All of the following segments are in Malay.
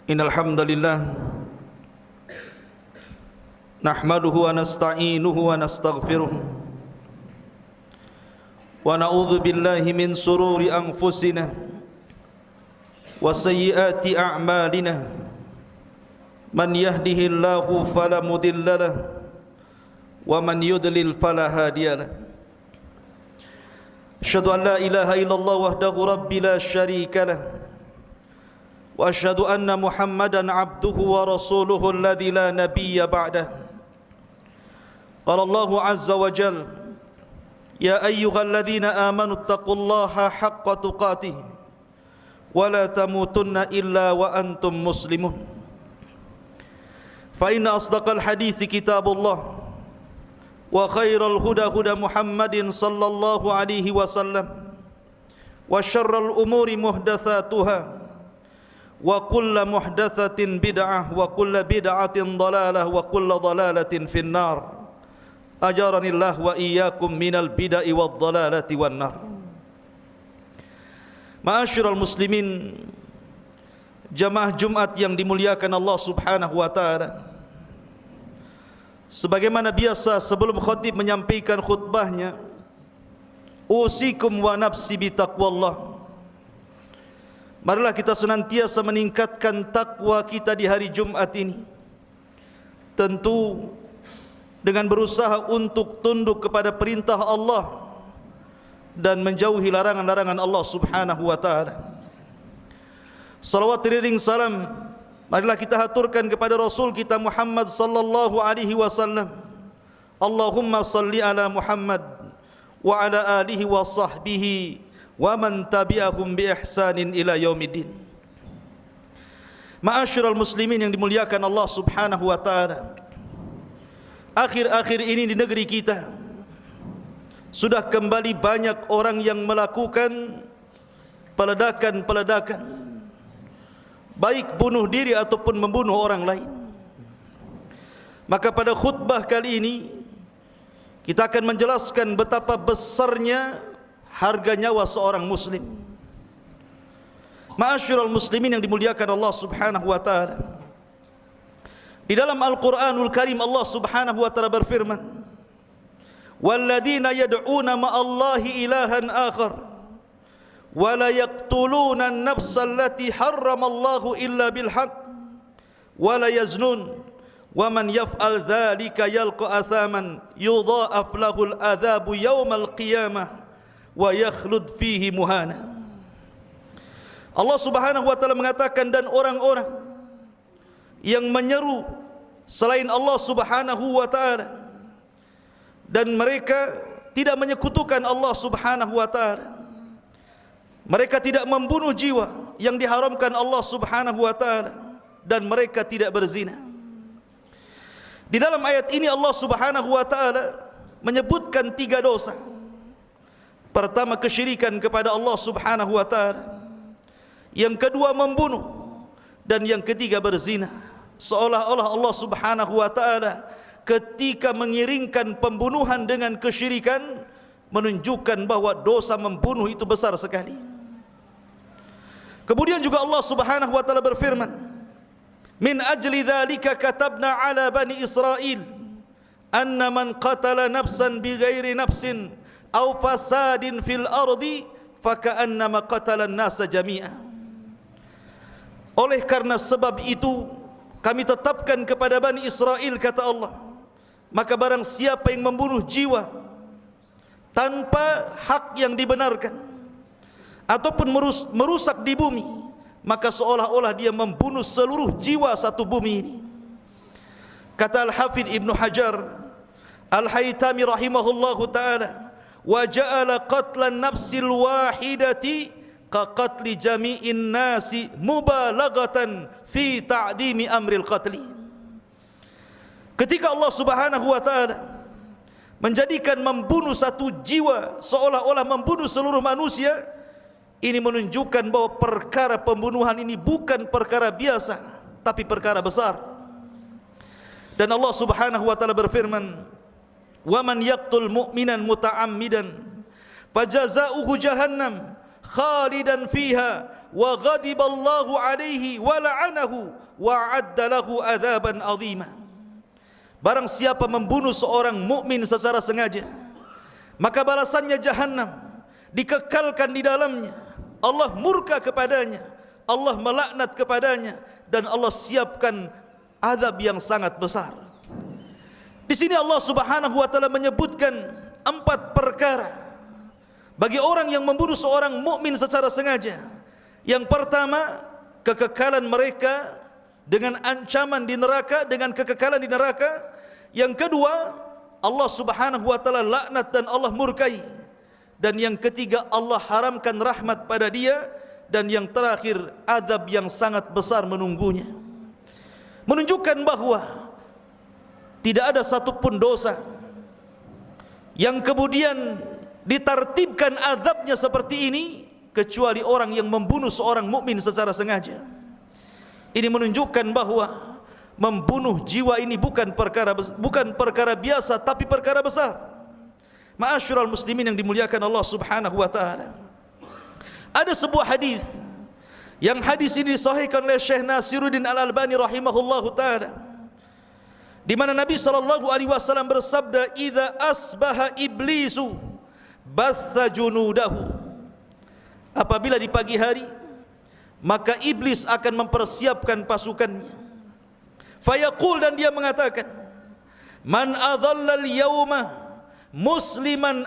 Innal hamdalillah nahmaduhu wa nasta'inuhu wa nastaghfiruh wa na'udzu billahi min sururi anfusina wa sayyiati a'malina man yahdihillahu fala mudhillalah wa man yudlil fala hadiyalah. Asyhadu an la ilaha illallah wahdahu rabbi la syarika lah wa asyhadu anna Muhammadan abduhu wa rasuluhu alladzi la nabiyya ba'dah. Qala Allahu azza wa jalla ya ayyuhalladzina amanu taqullaha haqqa tuqatih wa la tamutunna illa wa antum muslimun. Fa inna asdaqal hadithi kitabullah wa khairal huda huda Muhammadin sallallahu alaihi wasallam wa syarral umuri muhdatsatuha wa kullu muhdatsatin bid'ah wa kullu bid'atin dhalalah wa kullu dhalalatin finnar. Ajaranillah wa iyyakum minal bid'ah wad dhalalati wan nar. Ma'asyiral muslimin, jamaah Jumat yang dimuliakan Allah Subhanahu wa taala. Sebagaimana biasa sebelum khatib menyampaikan khutbahnya, usikum wa nafsi bitaqwallah. Marilah kita senantiasa meningkatkan takwa kita di hari Jumat ini. Tentu dengan berusaha untuk tunduk kepada perintah Allah dan menjauhi larangan-larangan Allah Subhanahu wa taala. Salawat iring salam marilah kita haturkan kepada Rasul kita Muhammad sallallahu alaihi wasallam. Allahumma salli ala Muhammad wa ala alihi wa sahbihi wa man tabi'ahum bi ihsanin ila yaumiddin. Ma'asyiral muslimin yang dimuliakan Allah Subhanahu wa taala. Akhir-akhir ini di negeri kita sudah kembali banyak orang yang melakukan peledakan-peledakan, baik bunuh diri ataupun membunuh orang lain. Maka pada khutbah kali ini kita akan menjelaskan betapa besarnya harga nyawa seorang muslim. Ma'asyiral muslimin yang dimuliakan Allah Subhanahu wa taala. Di dalam Al-Qur'anul Karim Allah Subhanahu wa taala berfirman, "Walladzina yad'una ma'allahi ilahan akhar wa la yaqtuluna an-nafsa allati harramallahu illa bil haqq wa la yaznun wa man yaf'al dzalika yalqa athaman yudha'af lahul adzabu yaumal qiyamah wa yakhlud fihi muhana." Allah Subhanahu wa taala mengatakan, dan orang-orang yang menyeru selain Allah Subhanahu wa taala dan mereka tidak menyekutukan Allah Subhanahu wa taala, mereka tidak membunuh jiwa yang diharamkan Allah Subhanahu wa taala, dan mereka tidak berzina. Di dalam ayat ini Allah Subhanahu wa taala menyebutkan 3 dosa. Pertama, kesyirikan kepada Allah Subhanahu wa taala. Yang kedua, membunuh, dan yang ketiga, berzina. Seolah-olah Allah Subhanahu wa taala ketika mengiringkan pembunuhan dengan kesyirikan menunjukkan bahwa dosa membunuh itu besar sekali. Kemudian juga Allah Subhanahu wa taala berfirman, "Min ajli dzalika katabna ala bani Israil anna man qatala nafsan bighairi nafsin aw fasadin fil ardi faka'annama qatala an-nasa jami'a." Oleh karena sebab itu kami tetapkan kepada Bani Israel, kata Allah, maka barang siapa yang membunuh jiwa tanpa hak yang dibenarkan ataupun merusak di bumi, maka seolah-olah dia membunuh seluruh jiwa satu bumi ini. Kata Al-Hafidh Ibnu Hajar Al-Haytami rahimahullahu ta'ala, wa ja'ala qatlan nafsil wahidati qatli jami'in nasi mubalaghatan fi ta'dimi amril qatli. Ketika Allah Subhanahu wa taala menjadikan membunuh satu jiwa seolah-olah membunuh seluruh manusia, ini menunjukkan bahwa perkara pembunuhan ini bukan perkara biasa, tapi perkara besar. Dan Allah Subhanahu wa taala berfirman, "Wa man yaqtul mu'minan muta'ammidan fajaza'uhu jahannam khalidan fiha wa ghadiballahu alaihi wa la'anahu wa a'adda lahu adzaban 'azima. Barang siapa membunuh seorang mukmin secara sengaja, maka balasannya Jahannam, dikekalkan di dalamnya. Allah murka kepadanya, Allah melaknat kepadanya, dan Allah siapkan azab yang sangat besar. Di sini Allah Subhanahu wa taala menyebutkan 4 perkara bagi orang yang membunuh seorang mukmin secara sengaja. Yang pertama, kekekalan mereka dengan ancaman di neraka, dengan kekekalan di neraka. Yang kedua, Allah Subhanahu wa taala laknat dan Allah murkai. Dan yang ketiga, Allah haramkan rahmat pada dia. Dan yang terakhir, azab yang sangat besar menunggunya. Menunjukkan bahwa tidak ada satupun dosa yang kemudian ditartibkan azabnya seperti ini kecuali orang yang membunuh seorang mukmin secara sengaja. Ini menunjukkan bahwa membunuh jiwa ini bukan perkara biasa, tapi perkara besar. Ma'asyiral muslimin yang dimuliakan Allah Subhanahu wa taala. Ada sebuah hadis yang hadis ini disahihkan oleh Syekh Nasiruddin Al-Albani rahimahullahu taala, di mana Nabi sallallahu alaihi wasallam bersabda, "Idza asbaha iblisu batha junudahu." Apabila di pagi hari, maka iblis akan mempersiapkan pasukannya. Fayaqul, dan dia mengatakan, "Man adhalla al-yawma musliman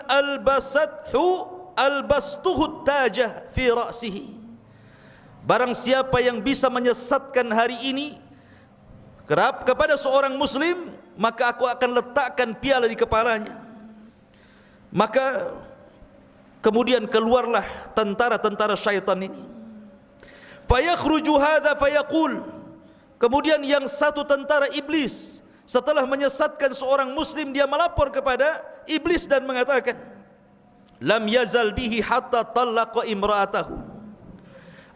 albastuhu taja fi ra'sihi." Barang siapa yang bisa menyesatkan hari ini kepada seorang muslim, maka aku akan letakkan piala di kepalanya. Maka kemudian keluarlah tentara-tentara syaitan ini. Fayakhruju hadza fayaqul. Kemudian yang satu tentara iblis setelah menyesatkan seorang muslim, dia melapor kepada iblis dan mengatakan, "Lam yazal bihi hatta talaqa imra'atahu."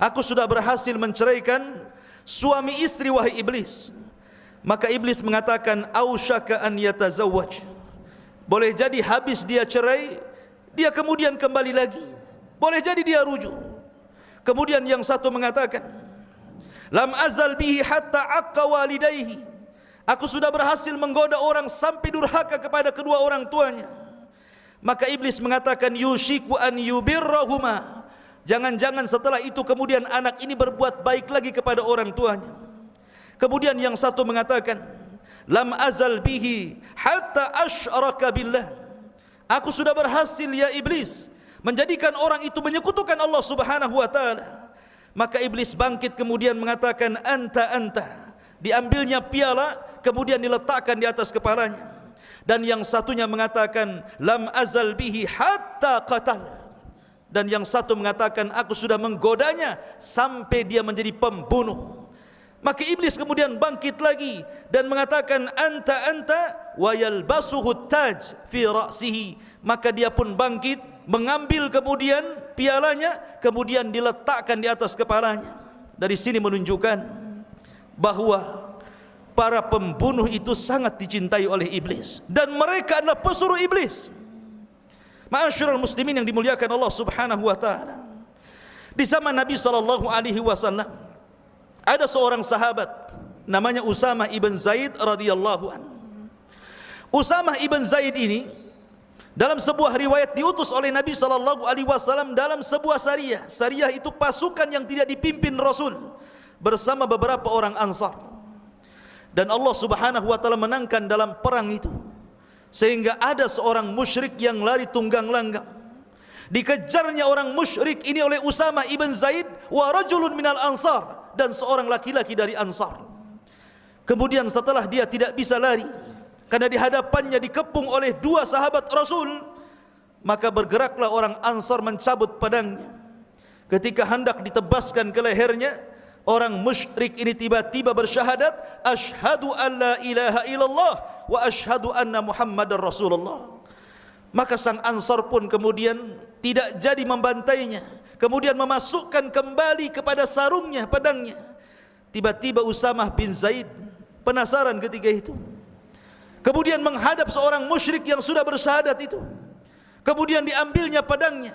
Aku sudah berhasil menceraikan suami istri wahai iblis. Maka iblis mengatakan, "Ausyaka an yatazawwaj." Boleh jadi habis dia cerai, dia kemudian kembali lagi. Boleh jadi dia rujuk. Kemudian yang satu mengatakan, "Lam azal bihi hatta aqqa walidayhi." Aku sudah berhasil menggoda orang sampai durhaka kepada kedua orang tuanya. Maka iblis mengatakan, "Yushiku an yubirrahuma." Jangan-jangan setelah itu kemudian anak ini berbuat baik lagi kepada orang tuanya. Kemudian yang satu mengatakan, "Lam azal bihi hatta asyraka billah." Aku sudah berhasil ya iblis menjadikan orang itu menyekutukan Allah Subhanahu wa taala. Maka iblis bangkit kemudian mengatakan, "Anta." Diambilnya piala kemudian diletakkan di atas kepalanya. Dan yang satunya mengatakan, "Lam azal bihi hatta qatal." Dan yang satu mengatakan, "Aku sudah menggodanya sampai dia menjadi pembunuh." Maka iblis kemudian bangkit lagi dan mengatakan, anta wa yalbasuhu taj fi ra'sihi. Maka dia pun bangkit, mengambil kemudian pialanya, kemudian diletakkan di atas kepalanya. Dari sini menunjukkan bahwa para pembunuh itu sangat dicintai oleh iblis, dan mereka adalah pesuruh iblis. Ma'asyiral muslimin yang dimuliakan Allah Subhanahu wa taala. Di zaman Nabi sallallahu alaihi wasallam ada seorang sahabat namanya Usamah ibn Zaid radhiyallahu an. Usamah ibn Zaid ini dalam sebuah riwayat diutus oleh Nabi sallallahu alaihi wasallam dalam sebuah sariyah. Sariyah itu pasukan yang tidak dipimpin Rasul bersama beberapa orang Ansar. Dan Allah Subhanahu wa taala menangkan dalam perang itu, sehingga ada seorang musyrik yang lari tunggang langgang. Dikejarnya orang musyrik ini oleh Usamah ibn Zaid wa rajulun minal Ansar, dan seorang laki-laki dari Ansar. Kemudian setelah dia tidak bisa lari karena di hadapannya dikepung oleh 2 sahabat Rasul, maka bergeraklah orang Ansar mencabut pedangnya. Ketika hendak ditebaskan ke lehernya, orang musyrik ini tiba-tiba bersyahadat, "Asyhadu an la ilaha illallah wa asyhadu anna Muhammadar Rasulullah." Maka sang Ansar pun kemudian tidak jadi membantainya, kemudian memasukkan kembali kepada sarungnya pedangnya. Tiba-tiba Usamah bin Zaid penasaran ketika itu, kemudian menghadap seorang musyrik yang sudah bersyahadat itu. Kemudian diambilnya pedangnya,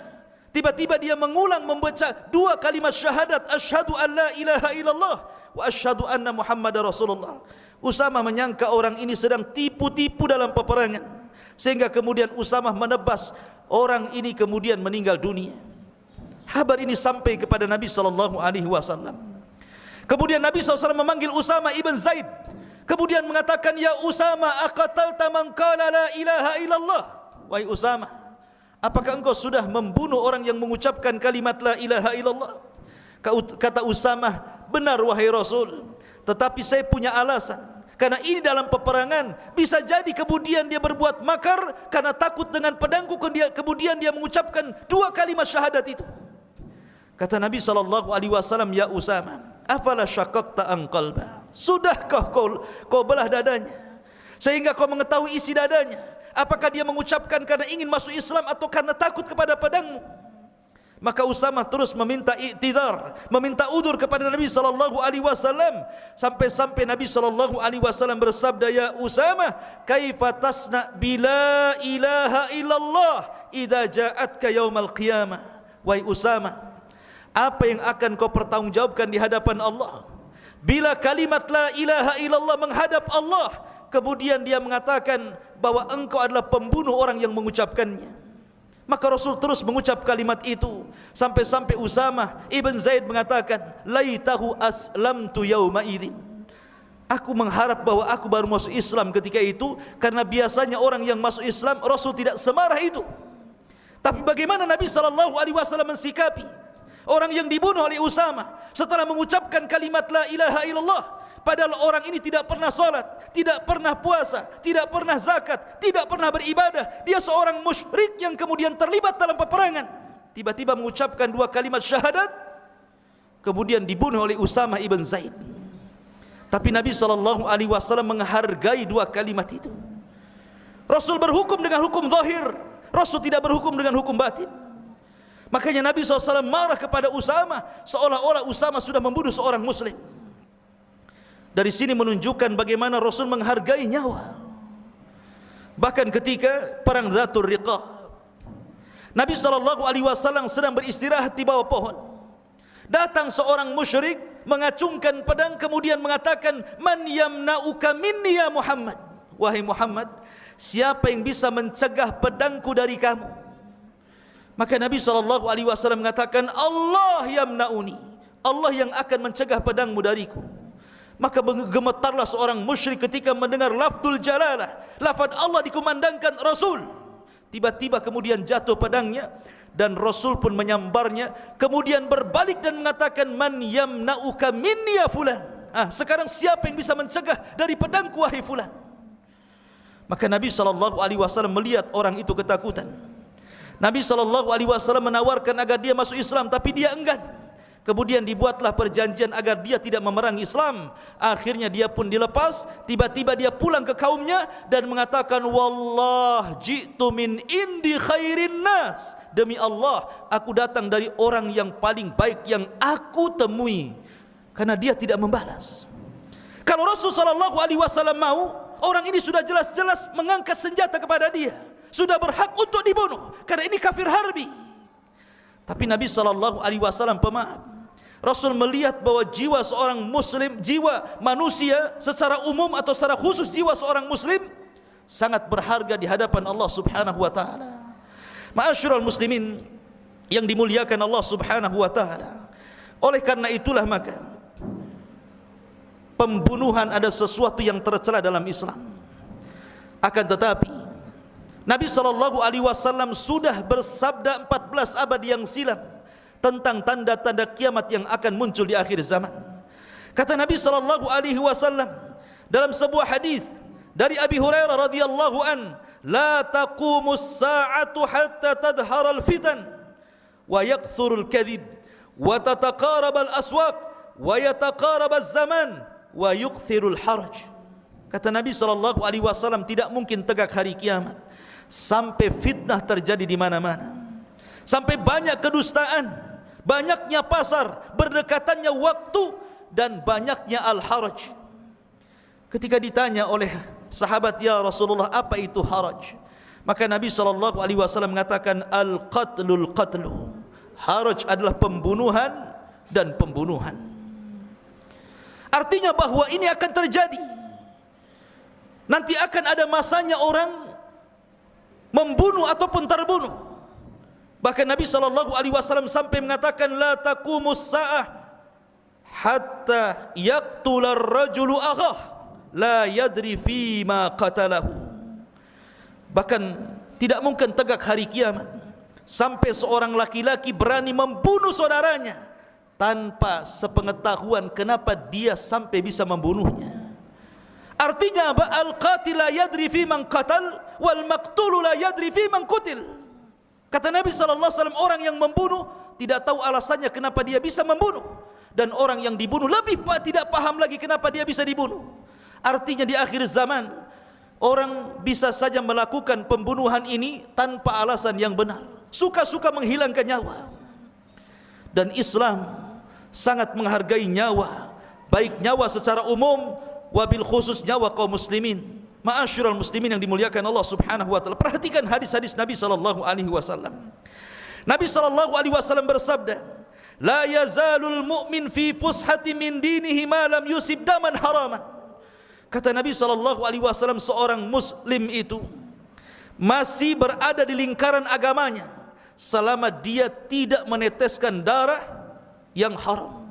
Tiba-tiba dia mengulang membaca 2 kalimat syahadat, asyhadu an la ilaha illallah wa asyhadu anna Muhammadar Rasulullah. Usama menyangka orang ini sedang tipu-tipu dalam peperangan, sehingga kemudian Usama menebas orang ini kemudian meninggal dunia. Kabar ini sampai kepada Nabi SAW. Kemudian Nabi SAW memanggil Usama ibn Zaid, kemudian mengatakan, ya Usama, aqatalta man qala la ilaha illallah. Wahai Usama, apakah engkau sudah membunuh orang yang mengucapkan kalimat la ilaha illallah? Kata Usama, benar wahai Rasul, tetapi saya punya alasan. Karena ini dalam peperangan, bisa jadi kemudian dia berbuat makar karena takut dengan pedangku, kemudian dia mengucapkan 2 kalimat syahadat itu. Kata Nabi SAW, ya Usama, afala syaqaqta an qalba? Sudahkah kau belah dadanya sehingga kau mengetahui isi dadanya? Apakah dia mengucapkan karena ingin masuk Islam atau karena takut kepada pedangmu? Maka Usama terus meminta i'tidhar, meminta udzur kepada Nabi SAW, sampai-sampai Nabi SAW bersabda, ya Usama, kaifa tasna bila ilaha illallah idza ja'atka yaumal qiyamah? Wahai Usama, apa yang akan kau pertanggungjawabkan di hadapan Allah bila kalimat la ilaha illallah menghadap Allah, kemudian dia mengatakan bahwa engkau adalah pembunuh orang yang mengucapkannya? Maka Rasul terus mengucap kalimat itu, sampai-sampai Usama ibn Zaid mengatakan, laitahu aslamtu yauma idzin. Aku mengharap bahwa aku baru masuk Islam ketika itu, karena biasanya orang yang masuk Islam Rasul tidak semarah itu. Tapi bagaimana Nabi SAW mensikapi orang yang dibunuh oleh Usama setelah mengucapkan kalimat la ilaha illallah? Padahal orang ini tidak pernah salat, tidak pernah puasa, tidak pernah zakat, tidak pernah beribadah. Dia seorang musyrik yang kemudian terlibat dalam peperangan. Tiba-tiba mengucapkan 2 kalimat syahadat, kemudian dibunuh oleh Usama ibn Zaid. Tapi Nabi SAW menghargai 2 kalimat itu. Rasul berhukum dengan hukum zahir, Rasul tidak berhukum dengan hukum batin. Makanya Nabi SAW marah kepada Usama, seolah-olah Usama sudah membunuh seorang muslim. Dari sini menunjukkan bagaimana Rasul menghargai nyawa. Bahkan ketika perang Dzatur Riqah, Nabi SAW sedang beristirahat di bawah pohon. Datang seorang musyrik mengacungkan pedang, kemudian mengatakan, man yamna'uka minni ya Muhammad? Wahai Muhammad, siapa yang bisa mencegah pedangku dari kamu? Maka Nabi SAW mengatakan, Allah yamna'uni, Allah yang akan mencegah pedangmu dariku. Maka gemetarlah seorang musyrik ketika mendengar lafzul jalalah, lafaz Allah dikumandangkan Rasul. Tiba-tiba kemudian jatuh pedangnya, dan Rasul pun menyambarnya, kemudian berbalik dan mengatakan, man yamna'uka minni ya fulan? Sekarang siapa yang bisa mencegah dari pedangku wahai fulan? Maka Nabi SAW melihat orang itu ketakutan. Nabi SAW menawarkan agar dia masuk Islam, tapi dia enggan. Kemudian dibuatlah perjanjian agar dia tidak memerangi Islam. Akhirnya dia pun dilepas. Tiba-tiba dia pulang ke kaumnya dan mengatakan, wallah ji'tu min indi khairin nas. Demi Allah, aku datang dari orang yang paling baik yang aku temui. Karena dia tidak membalas. Kalau Rasulullah SAW mau, orang ini sudah jelas-jelas mengangkat senjata kepada dia, sudah berhak untuk dibunuh, karena ini kafir harbi. Tapi Nabi SAW pemaaf. Rasul melihat bahwa jiwa seorang muslim, jiwa manusia secara umum atau secara khusus jiwa seorang muslim sangat berharga di hadapan Allah Subhanahu wa taala. Ma'asyiral muslimin yang dimuliakan Allah Subhanahu wa taala. Oleh karena itulah maka pembunuhan ada sesuatu yang tercela dalam Islam. Akan tetapi Nabi SAW sudah bersabda 14 abad yang silam tentang tanda-tanda kiamat yang akan muncul di akhir zaman. Kata Nabi SAW dalam sebuah hadis dari Abi Hurairah radhiyallahu an, la taqumus sa'atu hatta tadhhara al-fitan wa yakthuru al-kadhib wa tataqarab al-aswaq wa yataqarab az-zaman wa yukthiru al-haraj. Kata Nabi SAW, tidak mungkin tegak hari kiamat sampai fitnah terjadi di mana-mana, sampai banyak kedustaan, banyaknya pasar, berdekatannya waktu, dan banyaknya al-haraj. Ketika ditanya oleh sahabat, ya Rasulullah, apa itu haraj? Maka Nabi SAW mengatakan, al-qatlul qatlu. Haraj adalah pembunuhan dan pembunuhan. Artinya bahwa ini akan terjadi. Nanti akan ada masanya orang membunuh ataupun terbunuh. Bahkan Nabi SAW sampai mengatakan, la taqumus sa'ah hatta yaqtula ar-rajulu aghah la yadri fima qatalahu. Bahkan tidak mungkin tegak hari kiamat sampai seorang laki-laki berani membunuh saudaranya tanpa sepengetahuan kenapa dia sampai bisa membunuhnya. Artinya apa? Al-qatil la yadri fi man qatal wal maqtul la yadri fi man qutil. Kata Nabi SAW, orang yang membunuh tidak tahu alasannya kenapa dia bisa membunuh, dan orang yang dibunuh lebih tidak paham lagi kenapa dia bisa dibunuh. Artinya di akhir zaman orang bisa saja melakukan pembunuhan ini tanpa alasan yang benar, suka-suka menghilangkan nyawa. Dan Islam sangat menghargai nyawa, baik nyawa secara umum wabil khusus nyawa kaum muslimin. Ma'asyiral muslimin yang dimuliakan Allah Subhanahu wa taala. Perhatikan hadis-hadis Nabi sallallahu alaihi wasallam. Nabi sallallahu alaihi wasallam bersabda, "La yazalul mu'min fi fushati min dinihi ma lam yusib daman haraman." Kata Nabi sallallahu alaihi wasallam, seorang muslim itu masih berada di lingkaran agamanya selama dia tidak meneteskan darah yang haram.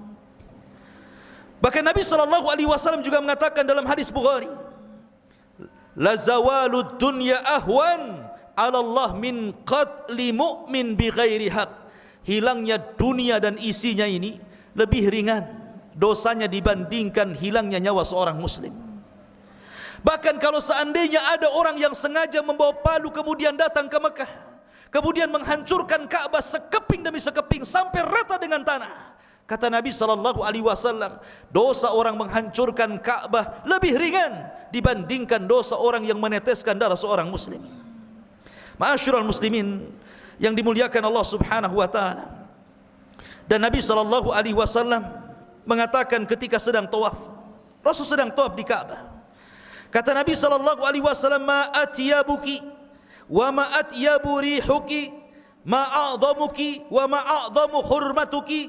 Bahkan Nabi sallallahu alaihi wasallam juga mengatakan dalam hadis Bukhari, la zawalud dunya ahwan 'ala Allah min qatli mu'min bighairi haq. Hilangnya dunia dan isinya ini lebih ringan dosanya dibandingkan hilangnya nyawa seorang muslim. Bahkan kalau seandainya ada orang yang sengaja membawa palu kemudian datang ke Mekah, kemudian menghancurkan Ka'bah sekeping demi sekeping sampai rata dengan tanah, kata Nabi SAW, dosa orang menghancurkan Ka'bah lebih ringan dibandingkan dosa orang yang meneteskan darah seorang muslim. Ma'asyiral muslimin yang dimuliakan Allah Subhanahu wa taala. Dan Nabi SAW mengatakan ketika sedang tawaf, Rasul sedang tawaf di Ka'bah. Kata Nabi SAW, ma atyabuki wa ma atyabu rihuki ma a'dhamuki wa ma a'dhamu hurmatuki.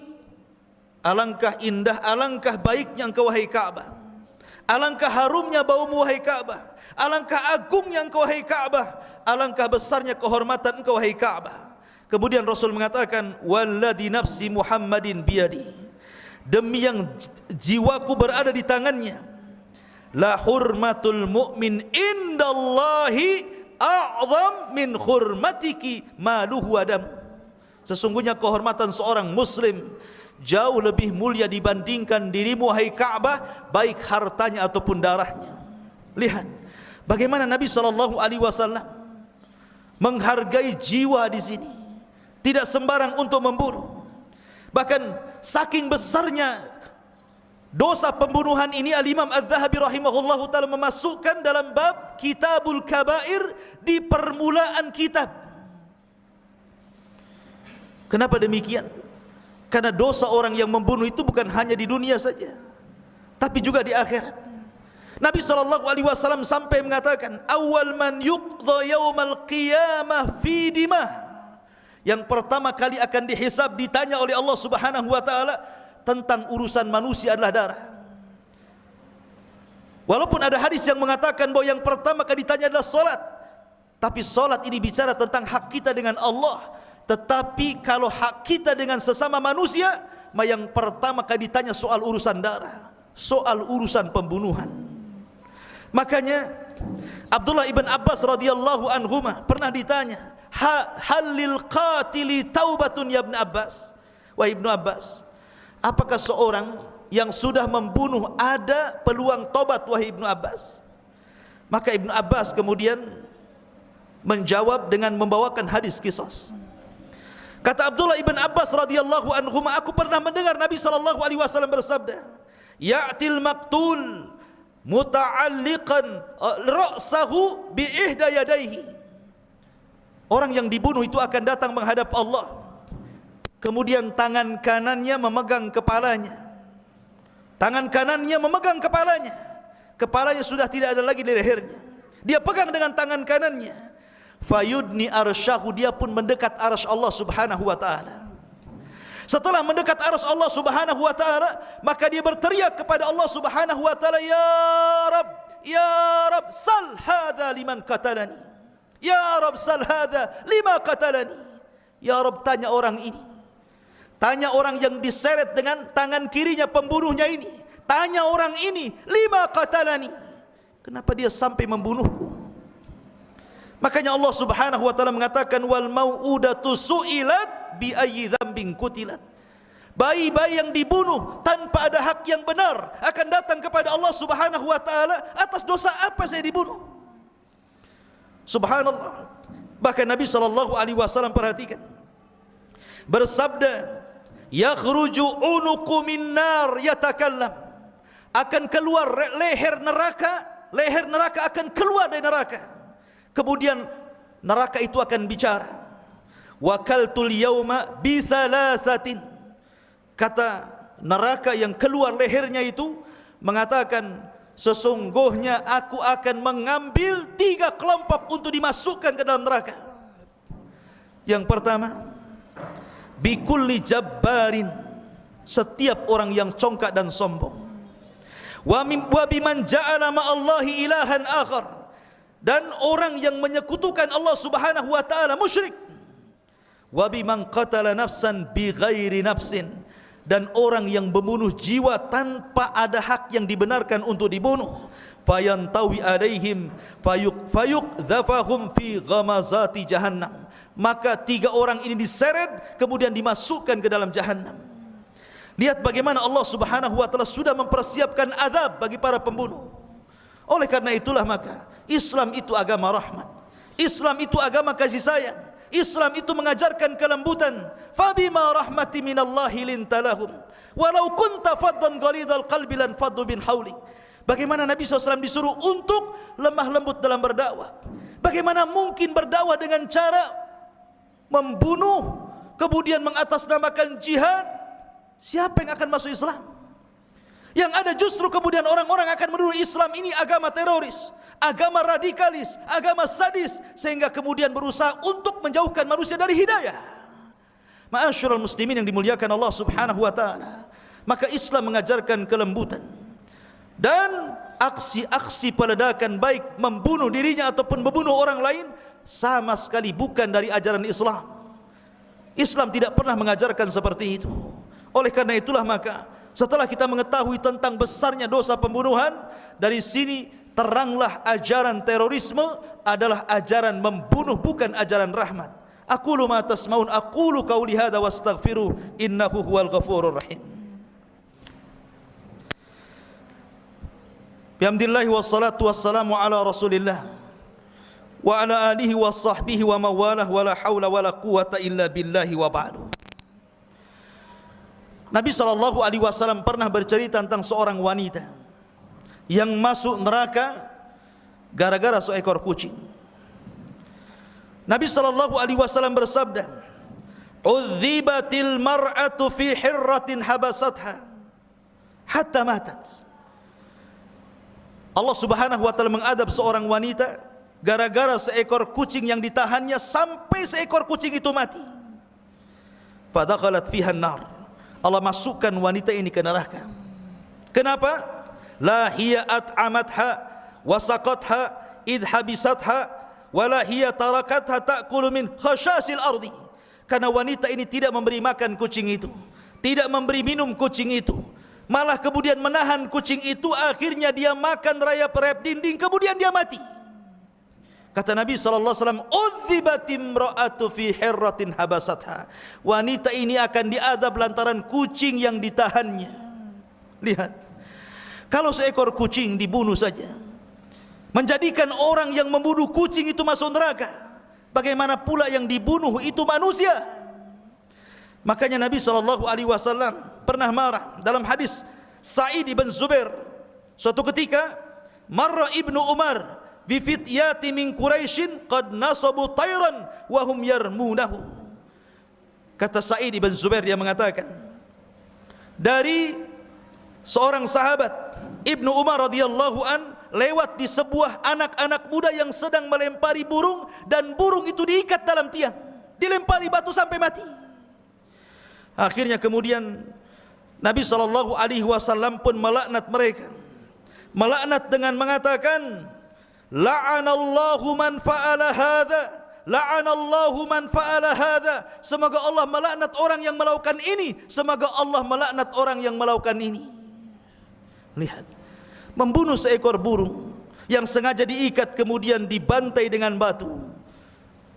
Alangkah indah, alangkah baiknya engkau wahai Ka'bah. Alangkah harumnya baumu wahai Ka'bah. Alangkah agungnya engkau wahai Ka'bah. Alangkah besarnya kehormatan engkau wahai Ka'bah. Kemudian Rasul mengatakan, walladzi nafsi Muhammadin biyadi, demi yang jiwaku berada di tangannya, la hurmatul mu'min indallahi a'zam min hurmatiki maluhu adam. Sesungguhnya kehormatan seorang muslim jauh lebih mulia dibandingkan dirimu wahai Ka'bah, baik hartanya ataupun darahnya. Lihat bagaimana Nabi SAW menghargai jiwa di sini, tidak sembarang untuk membunuh. Bahkan saking besarnya dosa pembunuhan ini, Al-Imam Az-Zahabi rahimahullahu taala memasukkan dalam bab Kitabul Kabair di permulaan kitab. Kenapa demikian? Karena dosa orang yang membunuh itu bukan hanya di dunia saja, tapi juga di akhirat. Nabi SAW sampai mengatakan, awal man yuqdha yaumal qiyamah fi dimah, yang pertama kali akan dihisab, ditanya oleh Allah Subhanahu wa taala tentang urusan manusia adalah darah. Walaupun ada hadis yang mengatakan bahwa yang pertama kali ditanya adalah salat, tapi salat ini bicara tentang hak kita dengan Allah. Tetapi kalau hak kita dengan sesama manusia, yang pertama kali ditanya soal urusan darah, soal urusan pembunuhan. Makanya Abdullah ibn Abbas radhiyallahu anhuma pernah ditanya, halil qatili taubatun ya ibn Abbas. Wahai Ibnu Abbas, apakah seorang yang sudah membunuh ada peluang tobat wahai Ibnu Abbas? Maka Ibnu Abbas kemudian menjawab dengan membawakan hadis qisas. Kata Abdullah ibn Abbas radhiyallahu anhu, aku pernah mendengar Nabi sallallahu alaihi wasallam bersabda, ya'til maqtul muta'alliqan ra'sahu bi ihda yadayhi. Orang yang dibunuh itu akan datang menghadap Allah, kemudian tangan kanannya memegang kepalanya. Tangan kanannya memegang kepalanya. Kepalanya sudah tidak ada lagi di lehernya. Dia pegang dengan tangan kanannya. Fayudni arsyahu, dia pun mendekat arsy Allah Subhanahu wa taala. Setelah mendekat arsy Allah Subhanahu wa taala, maka dia berteriak kepada Allah Subhanahu wa taala, ya Rabb, sal hadza liman qatalani. Ya Rabb, sal hadza lima qatalani. Ya Rabb, tanya orang ini. Tanya orang yang diseret dengan tangan kirinya pembunuhnya ini. Tanya orang ini, lima qatalani. Kenapa dia sampai membunuhku? Makanya Allah Subhanahu wa taala mengatakan, wal mau'udatu su'ilat bi ayyi dzambin qutilat. Bayi-bayi yang dibunuh tanpa ada hak yang benar akan datang kepada Allah Subhanahu wa taala, atas dosa apa saya dibunuh? Subhanallah. Bahkan Nabi sallallahu alaihi wasallam, perhatikan, bersabda, yakhruju unuqu min nar yatakallam, akan keluar leher neraka akan keluar dari neraka. Kemudian neraka itu akan bicara. Wakaltul yauma bi thalathatin. Kata neraka yang keluar lehernya itu mengatakan, sesungguhnya aku akan mengambil 3 kelompok untuk dimasukkan ke dalam neraka. Yang pertama, bikulli jabbarin, setiap orang yang congkak dan sombong. Wa biman ja'ala ma'allahi ilahan akhar, dan orang yang menyekutukan Allah Subhanahu wa taala, musyrik. Wa biman qatala nafsan bighairi nafsin, dan orang yang membunuh jiwa tanpa ada hak yang dibenarkan untuk dibunuh. Fayantawi alaihim fayuqdhafahum fi ghamazati jahannam, maka 3 orang ini diseret kemudian dimasukkan ke dalam jahannam. Lihat bagaimana Allah Subhanahu wa taala sudah mempersiapkan azab bagi para pembunuh. Oleh karena itulah maka Islam itu agama rahmat. Islam itu agama kasih sayang. Islam itu mengajarkan kelembutan. Fabima rahmati minallahi lintalahum walau kunta faddan ghalidhal qalbi lan faddu bin hawli. Bagaimana Nabi SAW disuruh untuk lemah lembut dalam berdakwah. Bagaimana mungkin berdakwah dengan cara membunuh, kemudian mengatasnamakan jihad? Siapa yang akan masuk Islam? Yang ada justru kemudian orang-orang akan menuduh Islam ini agama teroris, agama radikalis, agama sadis, sehingga kemudian berusaha untuk menjauhkan manusia dari hidayah. Ma'asyiral muslimin yang dimuliakan Allah Subhanahu wa taala, maka Islam mengajarkan kelembutan, dan aksi-aksi peledakan baik membunuh dirinya ataupun membunuh orang lain sama sekali bukan dari ajaran Islam. Islam tidak pernah mengajarkan seperti itu. Oleh karena itulah maka setelah kita mengetahui tentang besarnya dosa pembunuhan, dari sini teranglah ajaran terorisme adalah ajaran membunuh, bukan ajaran rahmat. Aqulu ma tasmaun, aqulu qauli hadza wastaghfiru innahu huwal ghafurur rahim. Bihamdillah wassalatu wassalamu ala Rasulillah wa ala alihi wa sahbihi wa mawalah wa la haula wa la quwata illa billahi wa ba'du. Nabi SAW pernah bercerita tentang seorang wanita yang masuk neraka gara-gara seekor kucing. Nabi SAW bersabda, "Udzibatil mar'atu fi hirratin habasatha hatta matat." Allah Subhanahu wa taala mengadab seorang wanita gara-gara seekor kucing yang ditahannya sampai seekor kucing itu mati. Fadakhalat fiha an-nar. Allah masukkan wanita ini ke neraka. Kenapa? La hiya at'amatha wa saqatha id habisatha wa la hiya tarakatha ta'kulu min khashasil ardi. Karena wanita ini tidak memberi makan kucing itu, tidak memberi minum kucing itu, malah kemudian menahan kucing itu, akhirnya dia makan rayap-rayap dinding, kemudian dia mati. Kata Nabi SAW, "Udzibatim ra'atu fi hirratin habasatha." Wanita ini akan diadab lantaran kucing yang ditahannya. Lihat, kalau seekor kucing dibunuh saja menjadikan orang yang membunuh kucing itu masuk neraka, bagaimana pula yang dibunuh itu manusia? Makanya Nabi SAW pernah marah dalam hadis Sa'id ibn Zubair. Suatu ketika marra Ibnu Umar bifityati min Quraisyin qad nasabu tayran wa hum yarmunahu. Kata Sa'id ibn Zubair, dia mengatakan dari seorang sahabat Ibnu Umar radhiyallahu an lewat di sebuah anak-anak muda yang sedang melempari burung, dan burung itu diikat dalam tiang, dilempari batu sampai mati. Akhirnya kemudian Nabi SAW pun melaknat mereka. Melaknat dengan mengatakan, la'anallahu man fa'ala hadza, la'anallahu man fa'ala hadza. Semoga Allah melaknat orang yang melakukan ini, semoga Allah melaknat orang yang melakukan ini. Lihat, membunuh seekor burung yang sengaja diikat kemudian dibantai dengan batu,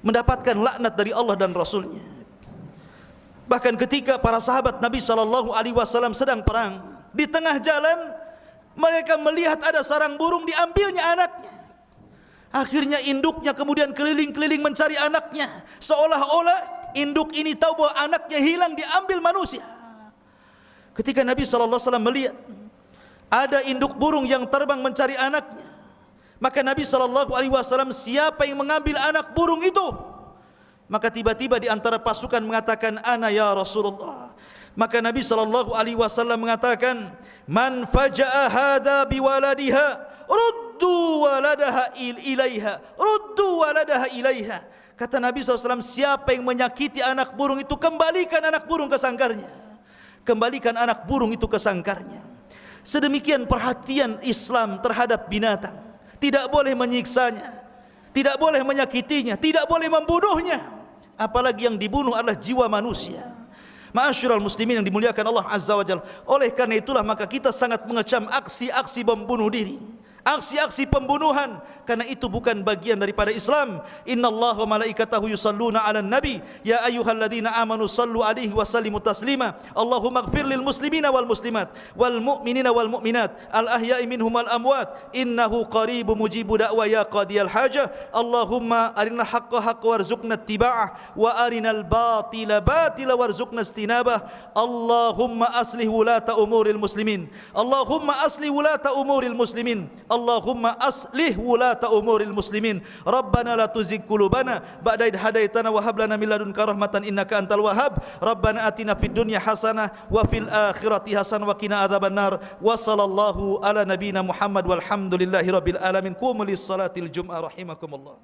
mendapatkan laknat dari Allah dan Rasulnya. Bahkan ketika para sahabat Nabi SAW sedang perang, di tengah jalan mereka melihat ada sarang burung, diambilnya anaknya. Akhirnya induknya kemudian keliling-keliling mencari anaknya, seolah-olah induk ini tahu bahwa anaknya hilang, diambil manusia. Ketika Nabi SAW melihat ada induk burung yang terbang mencari anaknya, maka Nabi SAW, siapa yang mengambil anak burung itu? Maka tiba-tiba di antara pasukan mengatakan, ana ya Rasulullah. Maka Nabi SAW mengatakan, man faja'a hadha biwaladiha, ruddu waladaha ilaiha, ruddu waladaha ilaiha. Kata Nabi SAW, siapa yang menyakiti anak burung itu, kembalikan anak burung ke sangkarnya. Kembalikan anak burung itu ke sangkarnya. Sedemikian perhatian Islam terhadap binatang. Tidak boleh menyiksanya, tidak boleh menyakitinya, tidak boleh membunuhnya. Apalagi yang dibunuh adalah jiwa manusia. Ma'asyiral muslimin yang dimuliakan Allah Azza wa Jalla. Oleh karena itulah maka kita sangat mengecam aksi-aksi membunuh diri, aksi-aksi pembunuhan, karena itu bukan bagian daripada Islam. Innallaha wa malaikatahu yusalluna 'alan nabi ya ayyuhalladzina amanu sallu 'alaihi wa sallimu taslima. Allahumma ighfir lil muslimina wal muslimat wal mu'minina wal mu'minat al ahya'i minhum wal amwat innahu qaribun mujibu da'wa ya qadiyal hajah. Allahumma arinal haqqa haqqa warzuqna ittiba'ah wa arinal batila batila warzuqna istinabah. Allahumma aslih wulata umuril muslimin, Allahumma aslih wulata umuril muslimin, Allahumma aslih wulata umuril muslimin. Rabbana la tuzigh qulubana ba'da idh hadaitana wa hab lana min ladunka rahmatan innaka antal wahhab. Rabbana atina fid dunya hasanah wa fil akhirati hasanah wa qina adzabannar. Wa sallallahu ala nabiyyina Muhammad walhamdulillahi rabbil alamin. Qumu lis salatil jum'ah rahimakumullah.